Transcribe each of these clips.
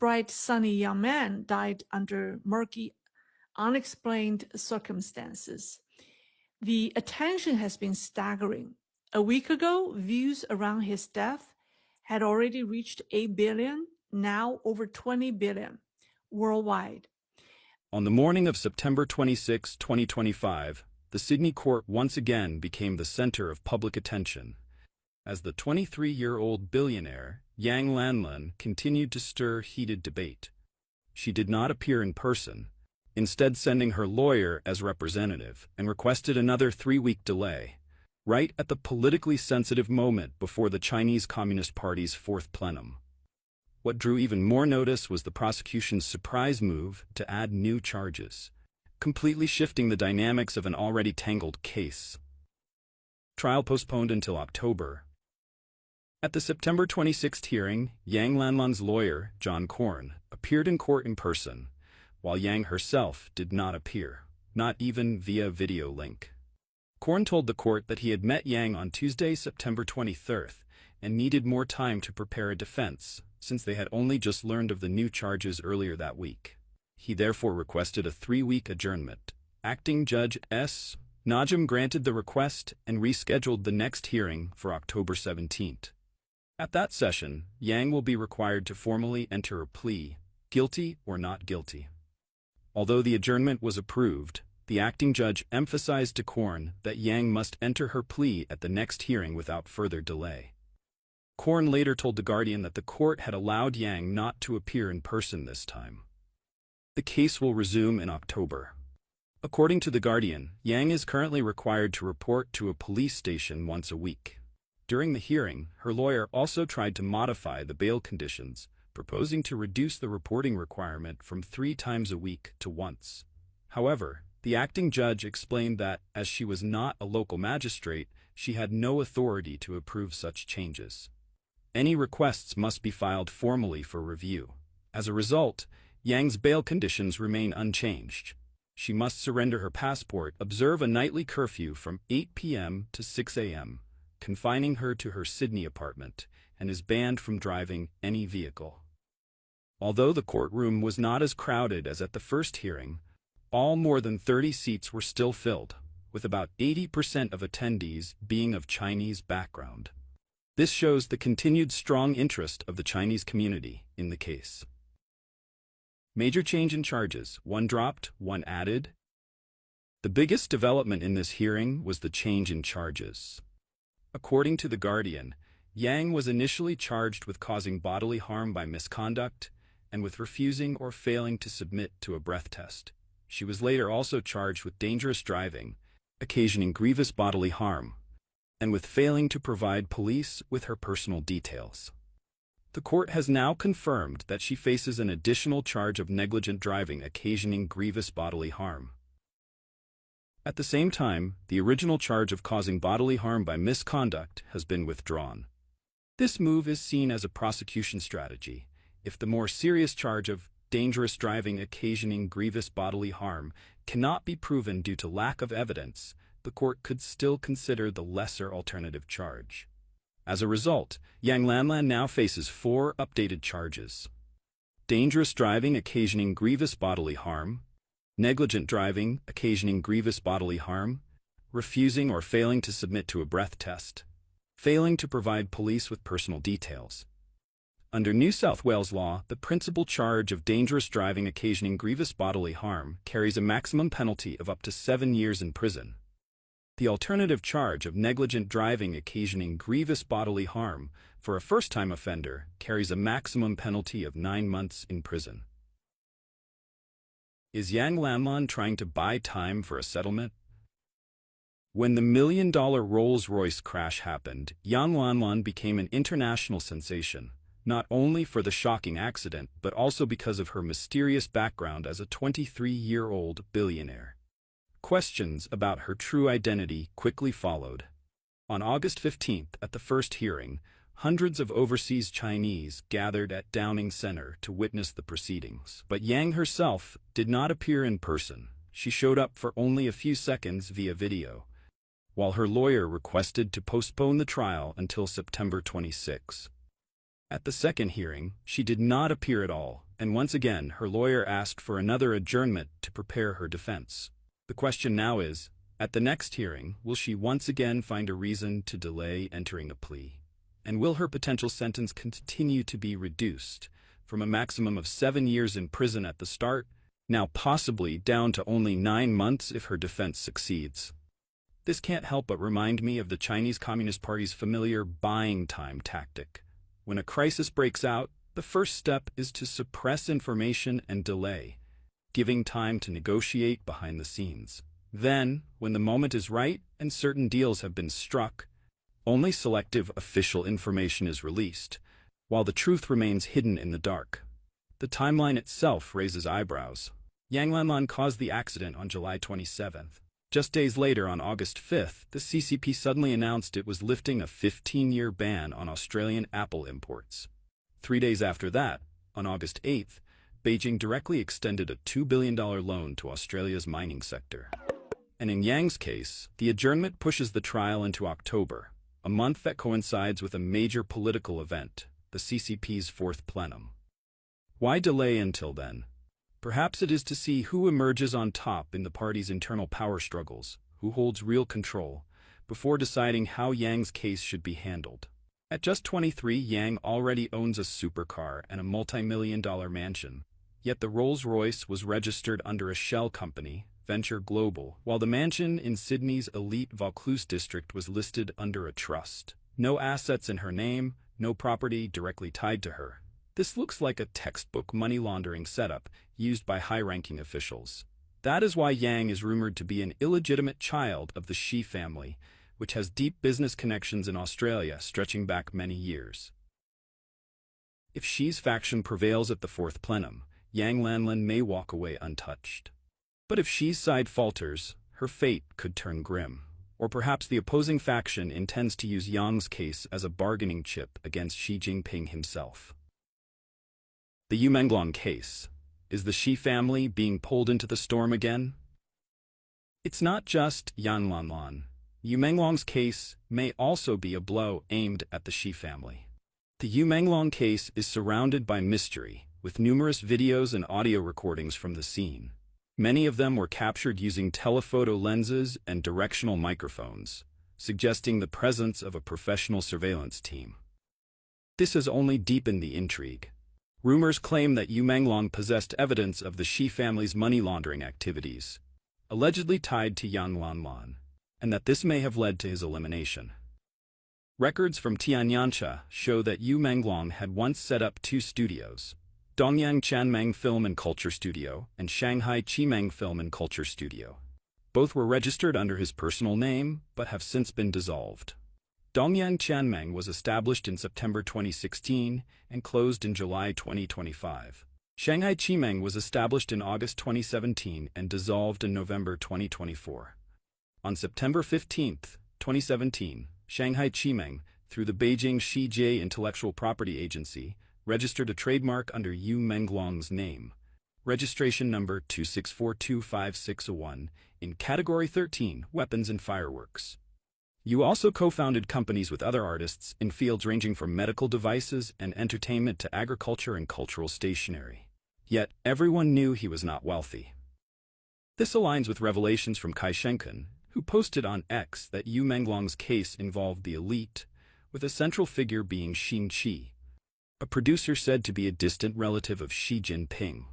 bright, sunny young man died under murky, unexplained circumstances. The attention has been staggering. A week ago, views around his death had already reached 8 billion, now over 20 billion worldwide. On the morning of September 26, 2025, the Sydney court once again became the center of public attention, as the 23-year-old billionaire, Yang Lanlan, continued to stir heated debate. She did not appear in person, instead sending her lawyer as representative, and requested another 3-week delay, right at the politically sensitive moment before the Chinese Communist Party's fourth plenum. What drew even more notice was the prosecution's surprise move to add new charges, completely shifting the dynamics of an already tangled case. Trial postponed until October. At the September 26th hearing, Yang Lanlan's lawyer, John Korn, appeared in court in person, while Yang herself did not appear, not even via video link. Korn told the court that he had met Yang on Tuesday, September 23rd, and needed more time to prepare a defense, since they had only just learned of the new charges earlier that week. He therefore requested a 3-week adjournment. Acting Judge S.Ym granted the request and rescheduled the next hearing for October 17th. At that session, Yang will be required to formally enter a plea, guilty or not guilty. Although the adjournment was approved, the acting judge emphasized to Korn that Yang must enter her plea at the next hearing without further delay. Korn later told The Guardian that the court had allowed Yang not to appear in person this time. The case will resume in October. According to The Guardian, Yang is currently required to report to a police station once a week. During the hearing, her lawyer also tried to modify the bail conditions, proposing to reduce the reporting requirement from 3 times a week to once. However, the acting judge explained that, as she was not a local magistrate, she had no authority to approve such changes. Any requests must be filed formally for review. As a result, Yang's bail conditions remain unchanged. She must surrender her passport, observe a nightly curfew from 8 p.m. to 6 a.m., confining her to her Sydney apartment, and is banned from driving any vehicle. Although the courtroom was not as crowded as at the first hearing, all more than 30 seats were still filled, with about 80% of attendees being of Chinese background. This shows the continued strong interest of the Chinese community in the case. Major change in charges, 1 dropped, 1 added. The biggest development in this hearing was the change in charges. According to The Guardian, Yang was initially charged with causing bodily harm by misconduct and with refusing or failing to submit to a breath test. She was later also charged with dangerous driving, occasioning grievous bodily harm, and with failing to provide police with her personal details. The court has now confirmed that she faces an additional charge of negligent driving occasioning grievous bodily harm. At the same time, the original charge of causing bodily harm by misconduct has been withdrawn. This move is seen as a prosecution strategy. If the more serious charge of dangerous driving occasioning grievous bodily harm cannot be proven due to lack of evidence, the court could still consider the lesser alternative charge. As a result, Yang Lanlan now faces 4 updated charges: dangerous driving occasioning grievous bodily harm, negligent driving occasioning grievous bodily harm, refusing or failing to submit to a breath test, failing to provide police with personal details. Under New South Wales law, the principal charge of dangerous driving occasioning grievous bodily harm carries a maximum penalty of up to 7 years in prison. The alternative charge of negligent driving occasioning grievous bodily harm for a first-time offender carries a maximum penalty of 9 months in prison. Is Yang Lanlan trying to buy time for a settlement? When the $1 million Rolls-Royce crash happened, Yang Lanlan became an international sensation, not only for the shocking accident, but also because of her mysterious background as a 23-year-old billionaire. Questions about her true identity quickly followed. On August 15th, at the first hearing, hundreds of overseas Chinese gathered at Downing Centre to witness the proceedings. But Yang herself did not appear in person. She showed up for only a few seconds via video, while her lawyer requested to postpone the trial until September 26. At the second hearing, she did not appear at all, and once again her lawyer asked for another adjournment to prepare her defense. The question now is, at the next hearing, will she once again find a reason to delay entering a plea? And will her potential sentence continue to be reduced from a maximum of 7 years in prison at the start, now possibly down to only 9 months if her defense succeeds? This can't help but remind me of the Chinese Communist Party's familiar buying time tactic. When a crisis breaks out, the first step is to suppress information and delay, giving time to negotiate behind the scenes. Then, when the moment is right and certain deals have been struck, only selective official information is released, while the truth remains hidden in the dark. The timeline itself raises eyebrows. Yang Lanlan caused the accident on July 27th. Just days later, on August 5th, the CCP suddenly announced it was lifting a 15-year ban on Australian Apple imports. 3 days after that, on August 8th, Beijing directly extended a $2 billion loan to Australia's mining sector. And in Yang's case, the adjournment pushes the trial into October, a month that coincides with a major political event, the CCP's fourth plenum. Why delay until then? Perhaps it is to see who emerges on top in the party's internal power struggles, who holds real control, before deciding how Yang's case should be handled. At just 23, Yang already owns a supercar and a multi-million-dollar mansion, yet the Rolls-Royce was registered under a shell company, Venture Global, while the mansion in Sydney's elite Vaucluse district was listed under a trust. No assets in her name, no property directly tied to her. This looks like a textbook money laundering setup used by high-ranking officials. That is why Yang is rumored to be an illegitimate child of the Xi family, which has deep business connections in Australia stretching back many years. If Xi's faction prevails at the fourth plenum, Yang Lanlan may walk away untouched. But if Xi's side falters, her fate could turn grim. Or perhaps the opposing faction intends to use Yang's case as a bargaining chip against Xi Jinping himself. The Yu Menglong case. Is the Xi family being pulled into the storm again? It's not just Yang Lanlan. Yu Menglong's case may also be a blow aimed at the Xi family. The Yu Menglong case is surrounded by mystery, with numerous videos and audio recordings from the scene. Many of them were captured using telephoto lenses and directional microphones, suggesting the presence of a professional surveillance team. This has only deepened the intrigue. Rumors claim that Yu Menglong possessed evidence of the Xi family's money laundering activities, allegedly tied to Yang Lanlan, and that this may have led to his elimination. Records from Tianyancha show that Yu Menglong had once set up 2 studios, Dongyang Chanmeng Film and Culture Studio and Shanghai Chimeng Film and Culture Studio. Both were registered under his personal name, but have since been dissolved. Dongyang Chanmeng was established in September 2016 and closed in July 2025. Shanghai Chimeng was established in August 2017 and dissolved in November 2024. On September 15, 2017, Shanghai Chimeng, through the Beijing Shijie Intellectual Property Agency, registered a trademark under Yu Menglong's name, registration number 2642561, in Category 13, Weapons and Fireworks. Yu also co-founded companies with other artists in fields ranging from medical devices and entertainment to agriculture and cultural stationery. Yet, everyone knew he was not wealthy. This aligns with revelations from Kai Shenken, who posted on X that Yu Menglong's case involved the elite, with a central figure being Xin Qi, a producer said to be a distant relative of Xi Jinping.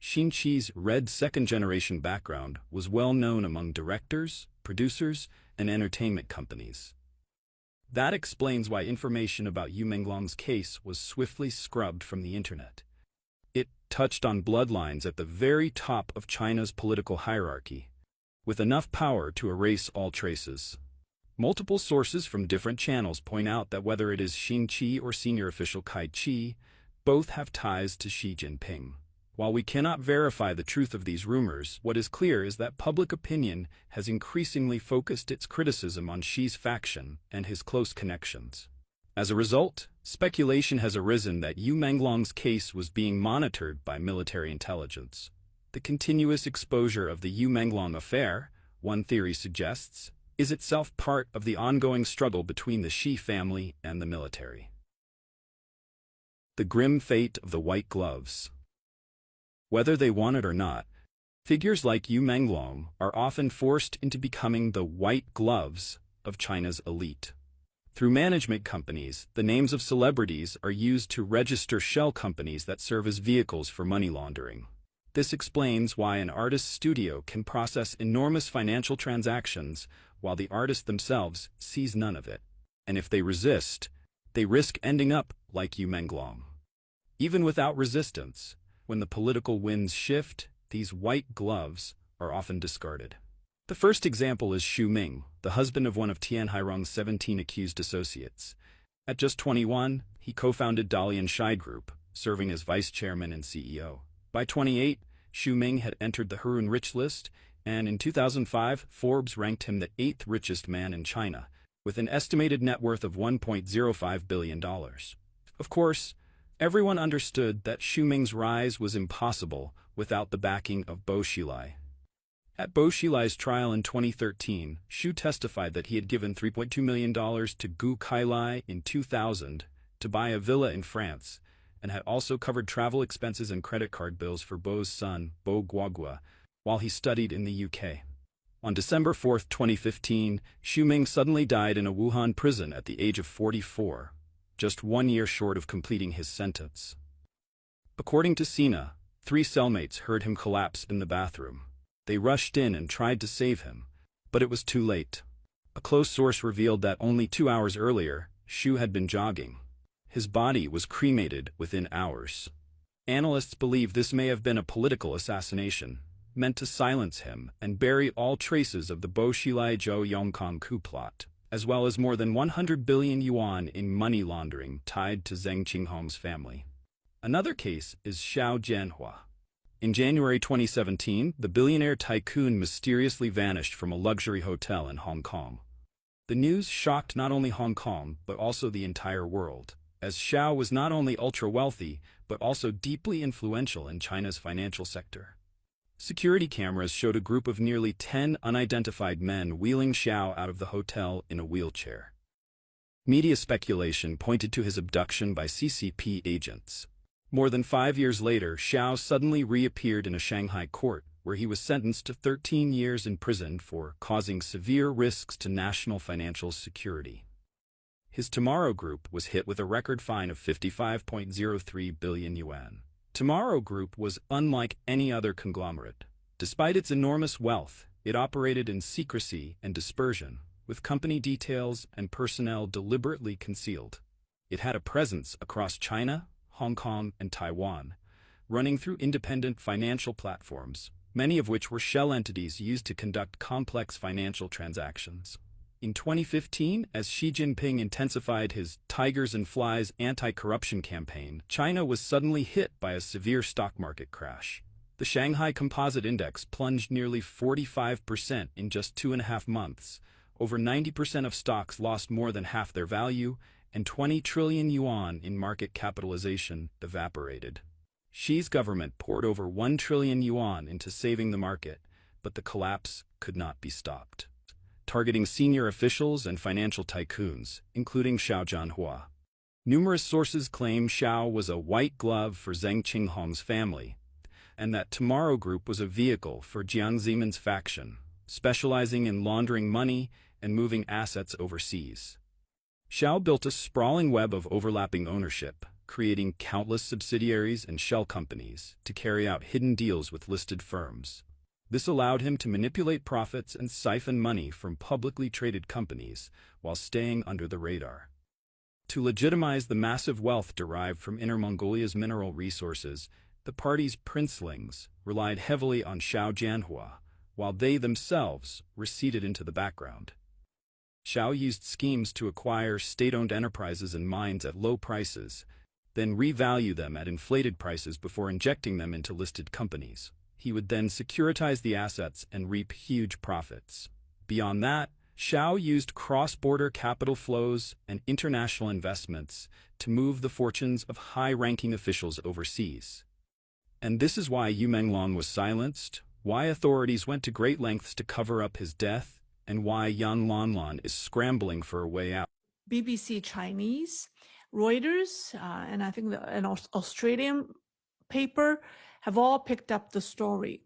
Xin Qi's red second-generation background was well known among directors, producers, and entertainment companies. That explains why information about Yu Menglong's case was swiftly scrubbed from the internet. It touched on bloodlines at the very top of China's political hierarchy, with enough power to erase all traces. Multiple sources from different channels point out that whether it is Xin Qi or senior official Kai Qi, both have ties to Xi Jinping. While we cannot verify the truth of these rumors, what is clear is that public opinion has increasingly focused its criticism on Xi's faction and his close connections. As a result, speculation has arisen that Yu Menglong's case was being monitored by military intelligence. The continuous exposure of the Yu Menglong affair, one theory suggests, is itself part of the ongoing struggle between the Xi family and the military. The grim fate of the white gloves. Whether they want it or not, figures like Yu Menglong are often forced into becoming the white gloves of China's elite. Through management companies, the names of celebrities are used to register shell companies that serve as vehicles for money laundering. This explains why an artist's studio can process enormous financial transactions while the artist themselves sees none of it. And if they resist, they risk ending up like Yu Menglong. Even without resistance, when the political winds shift, these white gloves are often discarded. The first example is Xu Ming, the husband of one of Tian Hairong's 17 accused associates. At just 21, he co-founded Dalian Shai Group, serving as vice chairman and CEO. By 28, Xu Ming had entered the Hurun Rich list, and in 2005, Forbes ranked him the 8th richest man in China, with an estimated net worth of $1.05 billion. Of course, everyone understood that Xu Ming's rise was impossible without the backing of Bo Xilai. At Bo Xilai's trial in 2013, Xu testified that he had given $3.2 million to Gu Kailai in 2000 to buy a villa in France, and had also covered travel expenses and credit card bills for Bo's son, Bo Guagua, while he studied in the UK. On December 4, 2015, Xu Ming suddenly died in a Wuhan prison at the age of 44, just 1 year short of completing his sentence. According to Sina, 3 cellmates heard him collapse in the bathroom. They rushed in and tried to save him, but it was too late. A close source revealed that only 2 hours earlier, Xu had been jogging. His body was cremated within hours. Analysts believe this may have been a political assassination, meant to silence him and bury all traces of the Bo Xilai Zhou Yongkang coup plot, as well as more than 100 billion yuan in money laundering tied to Zheng Qinghong's family. Another case is Xiao Jianhua. In January 2017, the billionaire tycoon mysteriously vanished from a luxury hotel in Hong Kong. The news shocked not only Hong Kong, but also the entire world, as Xiao was not only ultra-wealthy, but also deeply influential in China's financial sector. Security cameras showed a group of nearly 10 unidentified men wheeling Xiao out of the hotel in a wheelchair. Media speculation pointed to his abduction by CCP agents. More than 5 years later, Xiao suddenly reappeared in a Shanghai court, where he was sentenced to 13 years in prison for causing severe risks to national financial security. His Tomorrow Group was hit with a record fine of 55.03 billion yuan. Tomorrow Group was unlike any other conglomerate. Despite its enormous wealth, it operated in secrecy and dispersion, with company details and personnel deliberately concealed. It had a presence across China, Hong Kong, and Taiwan, running through independent financial platforms, many of which were shell entities used to conduct complex financial transactions. In 2015, as Xi Jinping intensified his Tigers and Flies anti-corruption campaign, China was suddenly hit by a severe stock market crash. The Shanghai Composite Index plunged nearly 45% in just 2.5 months. Over 90% of stocks lost more than half their value, and 20 trillion yuan in market capitalization evaporated. Xi's government poured over 1 trillion yuan into saving the market, but the collapse could not be stopped, targeting senior officials and financial tycoons, including Xiao Jianhua. Numerous sources claim Xiao was a white glove for Zheng Qinghong's family, and that Tomorrow Group was a vehicle for Jiang Zemin's faction, specializing in laundering money and moving assets overseas. Xiao built a sprawling web of overlapping ownership, creating countless subsidiaries and shell companies to carry out hidden deals with listed firms. This allowed him to manipulate profits and siphon money from publicly traded companies while staying under the radar. To legitimize the massive wealth derived from Inner Mongolia's mineral resources, the party's princelings relied heavily on Xiao Jianhua, while they themselves receded into the background. Xiao used schemes to acquire state-owned enterprises and mines at low prices, then revalue them at inflated prices before injecting them into listed companies. He would then securitize the assets and reap huge profits. Beyond that, Xiao used cross-border capital flows and international investments to move the fortunes of high-ranking officials overseas. And this is why Yu Menglong was silenced, why authorities went to great lengths to cover up his death, and why Yan Lanlan is scrambling for a way out. BBC Chinese, Reuters, and I think an Australian paper have all picked up the story.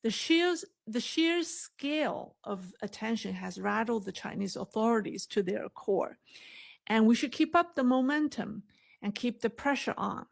The sheer scale of attention has rattled the Chinese authorities to their core, and we should keep up the momentum and keep the pressure on.